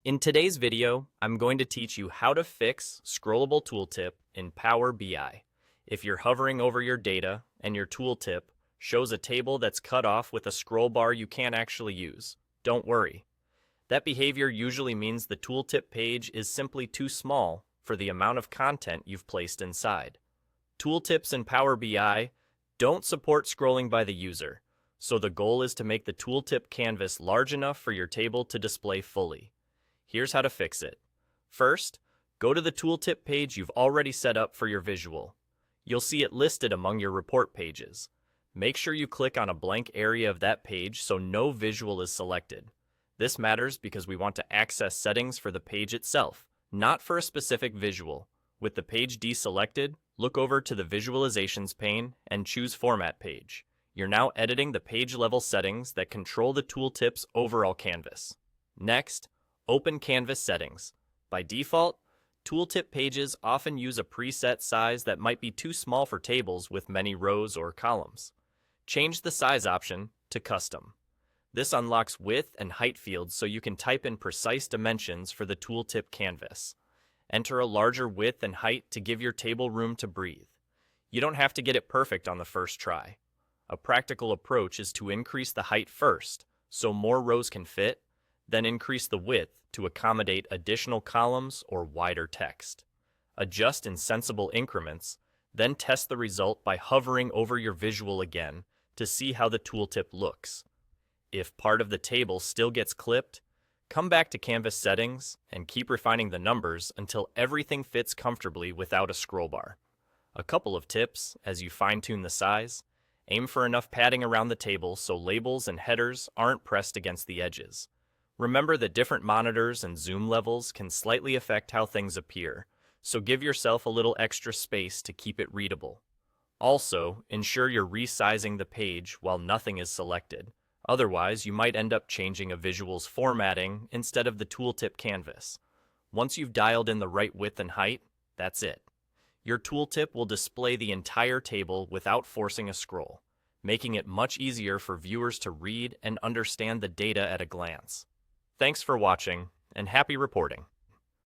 In today's video, I'm going to teach you how to fix Scrollable Tooltip in Power BI. If you're hovering over your data and your tooltip shows a table that's cut off with a scroll bar you can't actually use, don't worry. That behavior usually means the tooltip page is simply too small for the amount of content you've placed inside. Tooltips in Power BI don't support scrolling by the user, so the goal is to make the tooltip canvas large enough for your table to display fully. Here's how to fix it. First, go to the tooltip page you've already set up for your visual. You'll see it listed among your report pages. Make sure you click on a blank area of that page so no visual is selected. This matters because we want to access settings for the page itself, not for a specific visual. With the page deselected, look over to the Visualizations pane and choose Format Page. You're now editing the page level settings that control the tooltip's overall canvas. Next, open Canvas Settings. By default, tooltip pages often use a preset size that might be too small for tables with many rows or columns. Change the size option to Custom. This unlocks width and height fields so you can type in precise dimensions for the tooltip canvas. Enter a larger width and height to give your table room to breathe. You don't have to get it perfect on the first try. A practical approach is to increase the height first, so more rows can fit, then increase the width to accommodate additional columns or wider text. Adjust in sensible increments, then test the result by hovering over your visual again to see how the tooltip looks. If part of the table still gets clipped, come back to Canvas Settings and keep refining the numbers until everything fits comfortably without a scroll bar. A couple of tips as you fine-tune the size: aim for enough padding around the table so labels and headers aren't pressed against the edges. Remember that different monitors and zoom levels can slightly affect how things appear, so give yourself a little extra space to keep it readable. Also, ensure you're resizing the page while nothing is selected. Otherwise, you might end up changing a visual's formatting instead of the tooltip canvas. Once you've dialed in the right width and height, that's it. Your tooltip will display the entire table without forcing a scroll, making it much easier for viewers to read and understand the data at a glance. Thanks for watching, and happy reporting.